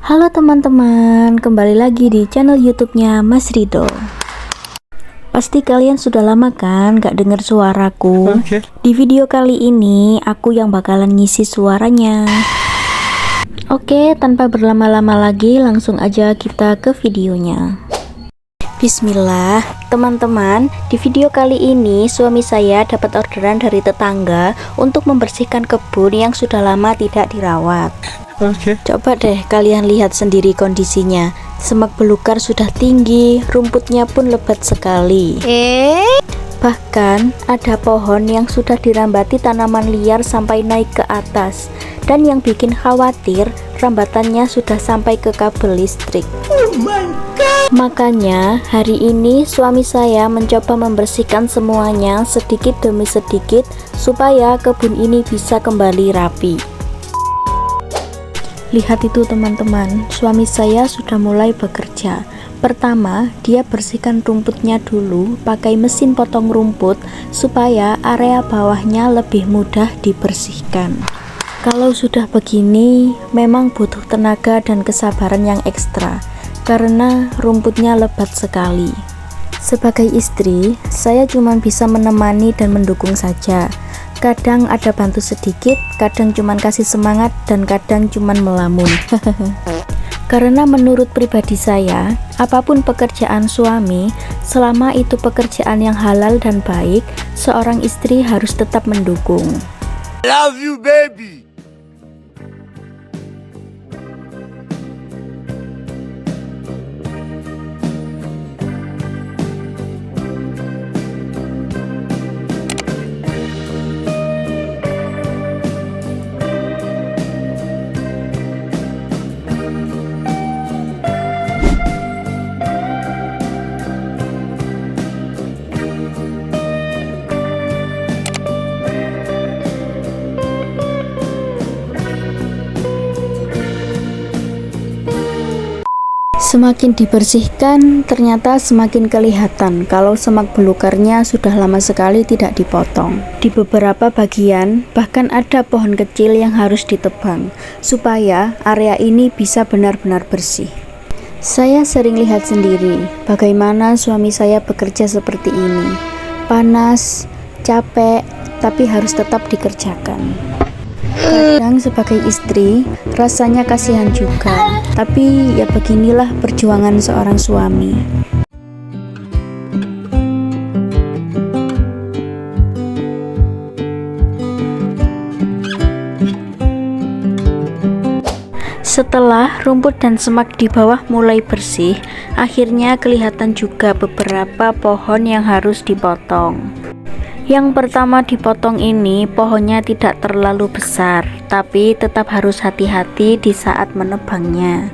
Halo teman-teman, kembali lagi di channel YouTube-nya Mas Rido. Pasti kalian sudah lama kan gak dengar suaraku. Di video kali ini aku yang bakalan ngisi suaranya. Oke, tanpa berlama-lama lagi langsung aja kita ke videonya. Bismillah, teman-teman, di video kali ini suami saya dapat orderan dari tetangga untuk membersihkan kebun yang sudah lama tidak dirawat. Coba deh kalian lihat sendiri kondisinya. Semak belukar sudah tinggi, rumputnya pun lebat sekali. Bahkan ada pohon yang sudah dirambati tanaman liar sampai naik ke atas. Dan yang bikin khawatir, rambatannya sudah sampai ke kabel listrik. Makanya hari ini suami saya mencoba membersihkan semuanya sedikit demi sedikit supaya kebun ini bisa kembali rapi. Lihat itu teman-teman, suami saya sudah mulai bekerja. Pertama, dia bersihkan rumputnya dulu pakai mesin potong rumput supaya area bawahnya lebih mudah dibersihkan. Kalau sudah begini, memang butuh tenaga dan kesabaran yang ekstra karena rumputnya lebat sekali. Sebagai istri, saya cuma bisa menemani dan mendukung saja. Kadang ada bantu sedikit, kadang cuma kasih semangat, dan kadang cuma melamun. Karena menurut pribadi saya, apapun pekerjaan suami, selama itu pekerjaan yang halal dan baik, seorang istri harus tetap mendukung. Love you, baby. Semakin dibersihkan, ternyata semakin kelihatan kalau semak belukarnya sudah lama sekali tidak dipotong. Di beberapa bagian, bahkan ada pohon kecil yang harus ditebang, supaya area ini bisa benar-benar bersih. Saya sering lihat sendiri bagaimana suami saya bekerja seperti ini. Panas, capek, tapi harus tetap dikerjakan. Kadang sebagai istri rasanya kasihan juga, tapi ya beginilah perjuangan seorang suami. Setelah rumput dan semak di bawah mulai bersih, akhirnya kelihatan juga beberapa pohon yang harus dipotong. Yang pertama dipotong ini pohonnya tidak terlalu besar, tapi tetap harus hati-hati di saat menebangnya.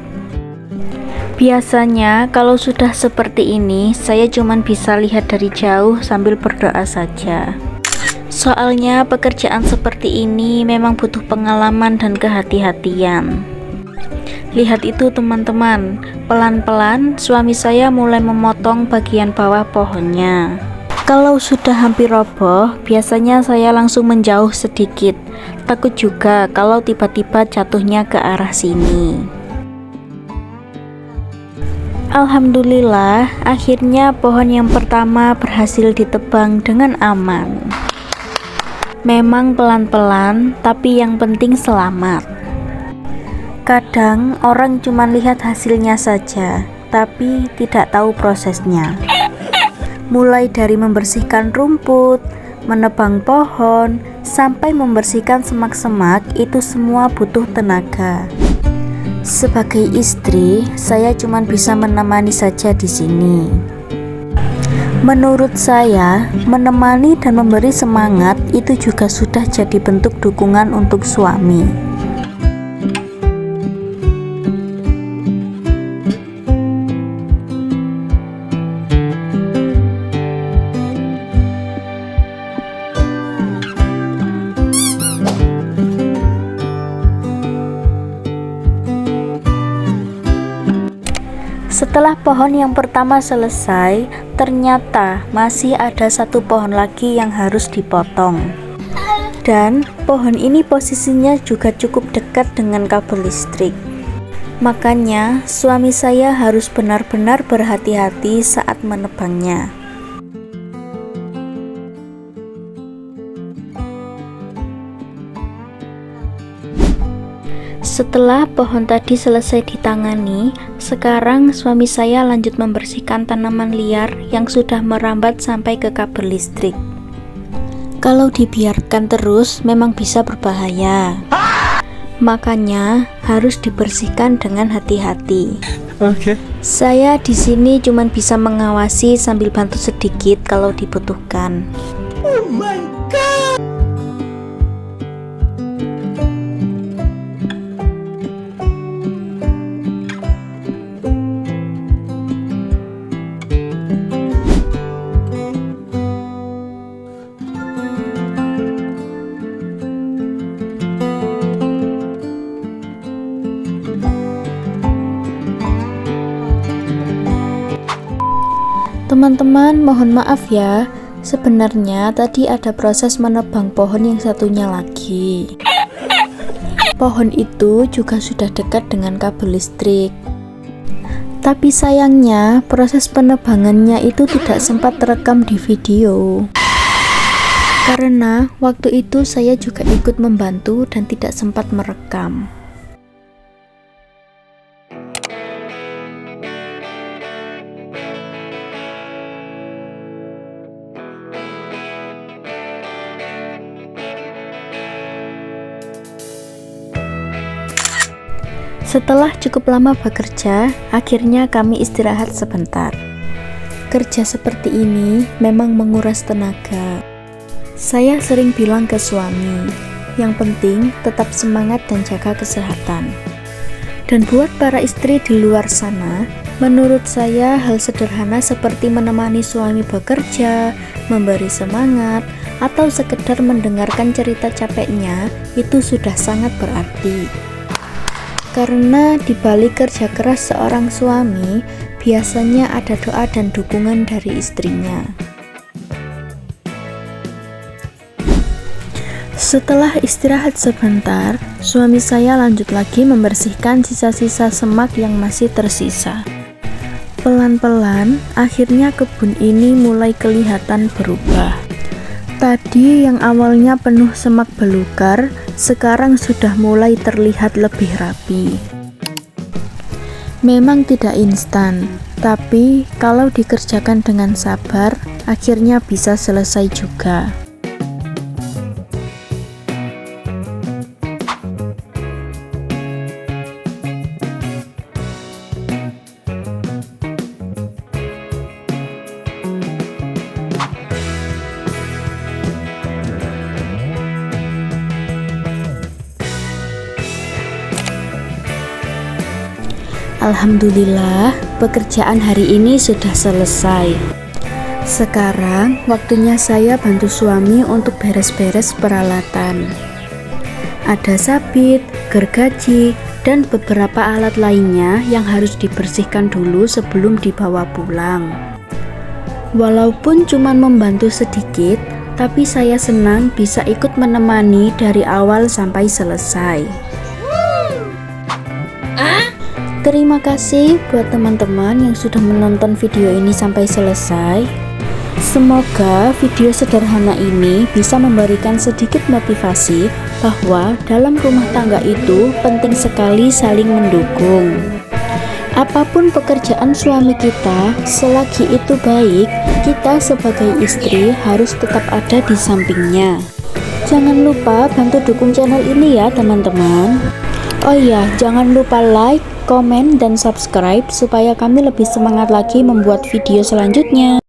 Biasanya kalau sudah seperti ini, saya cuma bisa lihat dari jauh sambil berdoa saja. Soalnya pekerjaan seperti ini memang butuh pengalaman dan kehati-hatian. Lihat itu teman-teman, pelan-pelan suami saya mulai memotong bagian bawah pohonnya. Kalau sudah hampir roboh, biasanya saya langsung menjauh sedikit. Takut juga kalau tiba-tiba jatuhnya ke arah sini. Alhamdulillah, akhirnya pohon yang pertama berhasil ditebang dengan aman. Memang pelan-pelan, tapi yang penting selamat. Kadang orang cuma lihat hasilnya saja, tapi tidak tahu prosesnya. Mulai dari membersihkan rumput, menebang pohon, sampai membersihkan semak-semak, itu semua butuh tenaga. Sebagai istri, saya cuma bisa menemani saja di sini. Menurut saya, menemani dan memberi semangat itu juga sudah jadi bentuk dukungan untuk suami. Setelah pohon yang pertama selesai, ternyata masih ada satu pohon lagi yang harus dipotong. Dan pohon ini posisinya juga cukup dekat dengan kabel listrik. Makanya, suami saya harus benar-benar berhati-hati saat menebangnya. Setelah pohon tadi selesai ditangani, sekarang suami saya lanjut membersihkan tanaman liar yang sudah merambat sampai ke kabel listrik. Kalau dibiarkan terus memang bisa berbahaya. Makanya harus dibersihkan dengan hati-hati. Saya di sini cuma bisa mengawasi sambil bantu sedikit kalau dibutuhkan. Oh my God! Teman-teman, mohon maaf ya. Sebenarnya tadi ada proses menebang pohon yang satunya lagi. Pohon itu juga sudah dekat dengan kabel listrik. Tapi sayangnya proses penebangannya itu tidak sempat terekam di video. Karena waktu itu saya juga ikut membantu dan tidak sempat merekam. Setelah cukup lama bekerja, akhirnya kami istirahat sebentar. Kerja seperti ini memang menguras tenaga. Saya sering bilang ke suami, yang penting tetap semangat dan jaga kesehatan. Dan buat para istri di luar sana, menurut saya hal sederhana seperti menemani suami bekerja, memberi semangat, atau sekedar mendengarkan cerita capeknya, itu sudah sangat berarti. Karena di balik kerja keras seorang suami, biasanya ada doa dan dukungan dari istrinya. Setelah istirahat sebentar, suami saya lanjut lagi membersihkan sisa-sisa semak yang masih tersisa. Pelan-pelan, akhirnya kebun ini mulai kelihatan berubah. Tadi yang awalnya penuh semak belukar, sekarang sudah mulai terlihat lebih rapi. Memang tidak instan, tapi kalau dikerjakan dengan sabar, akhirnya bisa selesai juga. Alhamdulillah, pekerjaan hari ini sudah selesai. Sekarang waktunya saya bantu suami untuk beres-beres peralatan. Ada sabit, gergaji, dan beberapa alat lainnya yang harus dibersihkan dulu sebelum dibawa pulang. Walaupun cuma membantu sedikit, tapi saya senang bisa ikut menemani dari awal sampai selesai. Terima kasih buat teman-teman yang sudah menonton video ini sampai selesai. Semoga video sederhana ini bisa memberikan sedikit motivasi bahwa dalam rumah tangga itu penting sekali saling mendukung. Apapun pekerjaan suami kita, selagi itu baik, kita sebagai istri harus tetap ada di sampingnya. Jangan lupa bantu dukung channel ini ya teman-teman. Oh iya, jangan lupa like, komen, dan subscribe supaya kami lebih semangat lagi membuat video selanjutnya.